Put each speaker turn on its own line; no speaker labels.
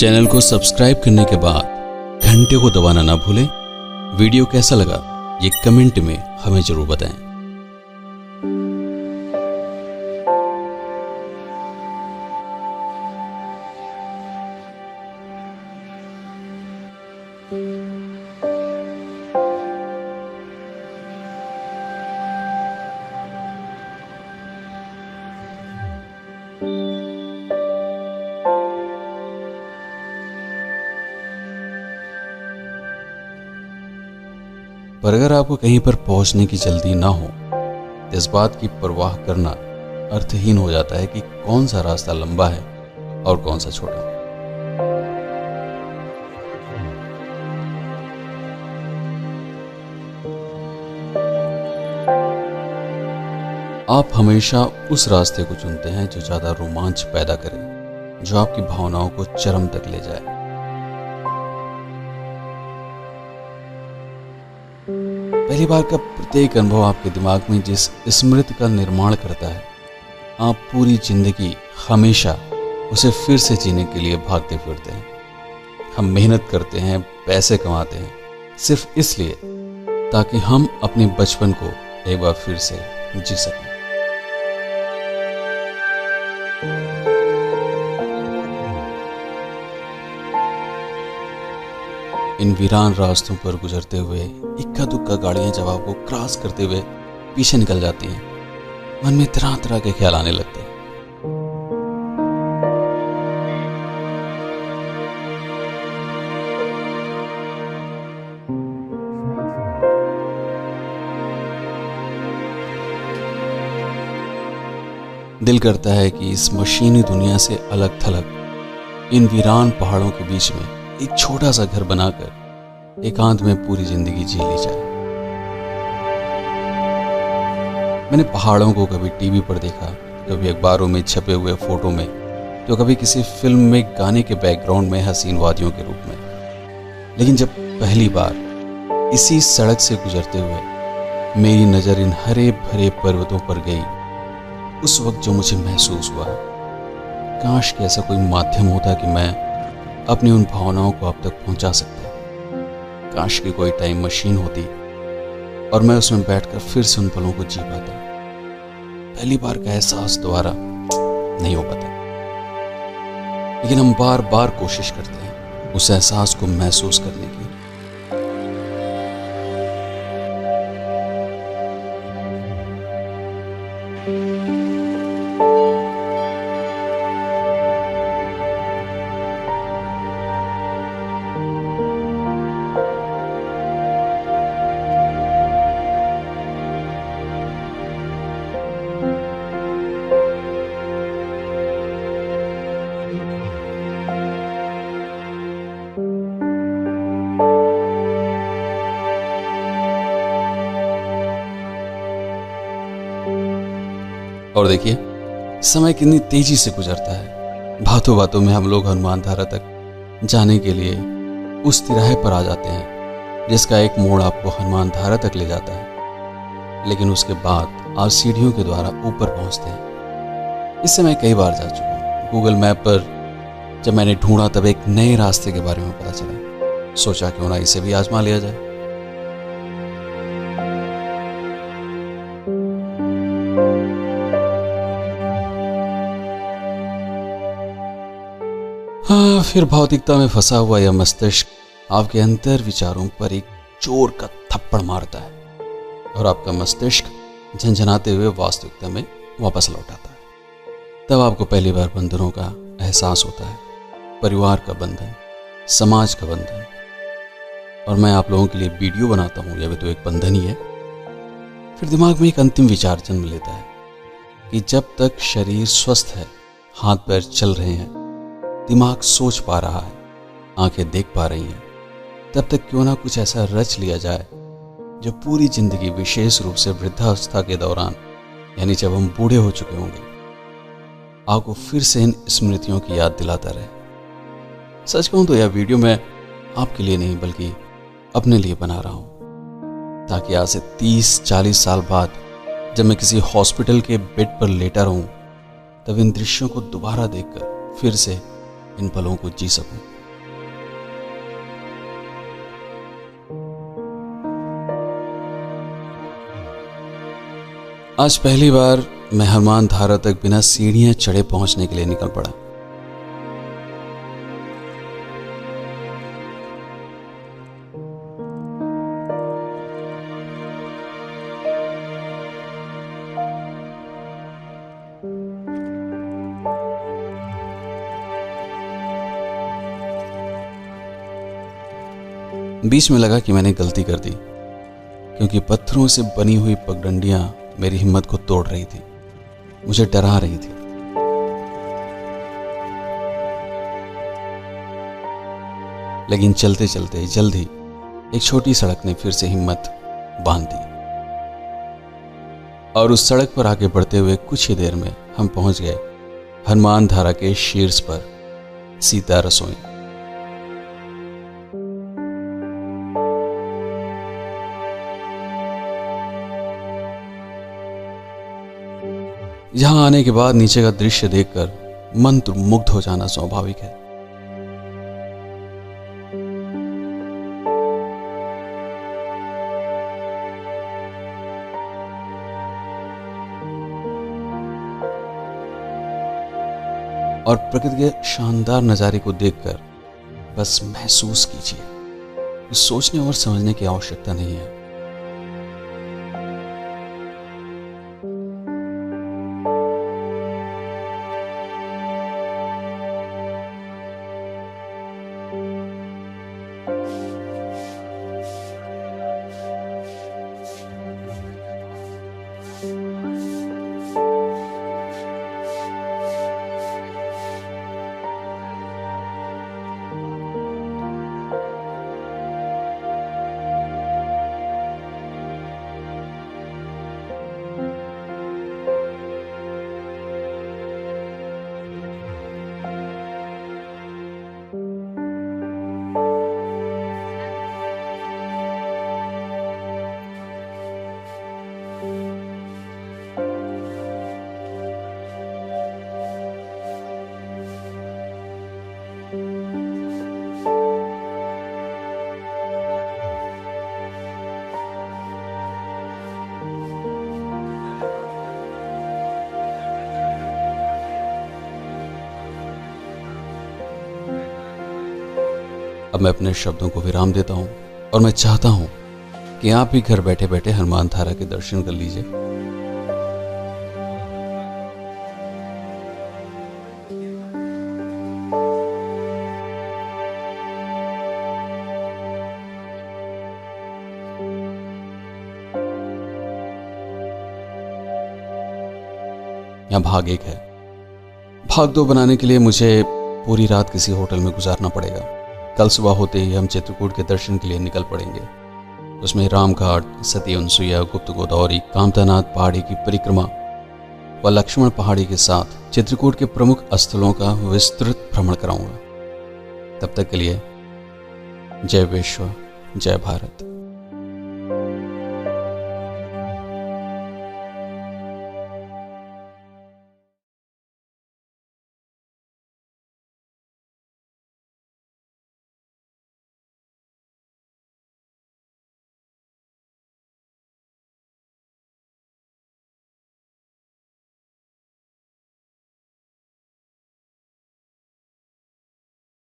Channel को subscribe करने के बाद घंटे को दबाना ना भूलें। वीडियो कैसा लगा ये कमेंट में हमें जरूर बताएं। पर अगर आपको कहीं पर पहुंचने की जल्दी ना हो तो इस बात की परवाह करना अर्थहीन हो जाता है कि कौन सा रास्ता लंबा है और कौन सा छोटा। आप हमेशा उस रास्ते को चुनते हैं जो ज्यादा रोमांच पैदा करे, जो आपकी भावनाओं को चरम तक ले जाए। पहली बार का प्रत्येक अनुभव आपके दिमाग में जिस स्मृति का निर्माण करता है, आप पूरी जिंदगी हमेशा उसे फिर से जीने के लिए भागते फिरते हैं। हम मेहनत करते हैं, पैसे कमाते हैं, सिर्फ इसलिए ताकि हम अपने बचपन को एक बार फिर से जी सकें। इन वीरान रास्तों पर गुजरते हुए इक्का दुक्का गाड़ियां जब आपको क्रॉस करते हुए पीछे निकल जाती हैं, मन में तरह तरह के ख्याल आने लगते हैं। दिल करता है कि इस मशीनी दुनिया से अलग थलग इन वीरान पहाड़ों के बीच में एक छोटा सा घर बनाकर एकांत में पूरी जिंदगी जी ली जाए। मैंने पहाड़ों को कभी टीवी पर देखा, कभी अखबारों में छपे हुए फोटो में, तो कभी किसी फिल्म में गाने के बैकग्राउंड में हसीन वादियों के रूप में। लेकिन जब पहली बार इसी सड़क से गुजरते हुए मेरी नजर इन हरे भरे पर्वतों पर गई, उस वक्त जो मुझे महसूस हुआ, काश कि ऐसा कोई माध्यम होता कि मैं अपनी उन भावनाओं को अब तक पहुंचा सकता। काश की कोई टाइम मशीन होती और मैं उसमें बैठकर फिर से उन पलों को जी पाता। पहली बार का एहसास दोबारा नहीं हो पाता, लेकिन हम बार बार कोशिश करते हैं उस एहसास को महसूस करने की। और देखिए समय कितनी तेजी से गुजरता है। बातों बातों में हम लोग हनुमान धारा तक जाने के लिए उस तिराहे पर आ जाते हैं जिसका एक मोड़ आपको हनुमान धारा तक ले जाता है, लेकिन उसके बाद आप सीढ़ियों के द्वारा ऊपर पहुंचते हैं। इससे मैं कई बार जा चुका हूँ। गूगल मैप पर जब मैंने ढूंढा तब एक नए रास्ते के बारे में पता चला। सोचा क्यों ना इसे भी आजमा लिया जाए। फिर भौतिकता में फंसा हुआ यह मस्तिष्क आपके अंतर विचारों पर एक जोर का थप्पड़ मारता है और आपका मस्तिष्क झंझनाते हुए वास्तविकता में वापस लौट आता है। तब आपको पहली बार बंधनों का एहसास होता है, परिवार का बंधन, समाज का बंधन। और मैं आप लोगों के लिए वीडियो बनाता हूँ, यह भी तो एक बंधन ही है। फिर दिमाग में एक अंतिम विचार जन्म लेता है कि जब तक शरीर स्वस्थ है, हाथ पैर चल रहे हैं, दिमाग सोच पा रहा है, आंखें देख पा रही हैं, तब तक क्यों ना कुछ ऐसा रच लिया जाए जो पूरी जिंदगी, विशेष रूप से वृद्धावस्था के दौरान, यानी जब हम बूढ़े हो चुके होंगे, आपको फिर से इन स्मृतियों की याद दिलाता रहे। सच कहूं तो यह वीडियो मैं आपके लिए नहीं बल्कि अपने लिए बना रहा हूं, ताकि आज से 30-40 साल बाद जब मैं किसी हॉस्पिटल के बेड पर लेटा रहूं, तब इन दृश्यों को दोबारा देखकर फिर से इन पलों को जी सकूं। आज पहली बार मैं हनुमान धारा तक बिना सीढ़ियां चढ़े पहुंचने के लिए निकल पड़ा। बीच में लगा कि मैंने गलती कर दी, क्योंकि पत्थरों से बनी हुई पगडंडियां मेरी हिम्मत को तोड़ रही थी, मुझे डरा रही थी। लेकिन चलते चलते जल्द ही एक छोटी सड़क ने फिर से हिम्मत बांध दी और उस सड़क पर आगे बढ़ते हुए कुछ ही देर में हम पहुंच गए हनुमान धारा के शीर्ष पर, सीता रसोई। यहां आने के बाद नीचे का दृश्य देखकर मंत्र मुग्ध हो जाना स्वाभाविक है। और प्रकृति के शानदार नजारे को देखकर बस महसूस कीजिए, सोचने और समझने की आवश्यकता नहीं है। अब मैं अपने शब्दों को विराम देता हूं और मैं चाहता हूं कि आप भी घर बैठे बैठे हनुमान धारा के दर्शन कर लीजिए। यहां भाग एक है। भाग दो बनाने के लिए मुझे पूरी रात किसी होटल में गुजारना पड़ेगा। कल सुबह होते ही हम चित्रकूट के दर्शन के लिए निकल पड़ेंगे। उसमें रामघाट, सती अनसुईया, गुप्त गोदावरी, कामतानाथ पहाड़ी की परिक्रमा व लक्ष्मण पहाड़ी के साथ चित्रकूट के प्रमुख स्थलों का विस्तृत भ्रमण कराऊंगा। तब तक के लिए जय विश्व, जय भारत।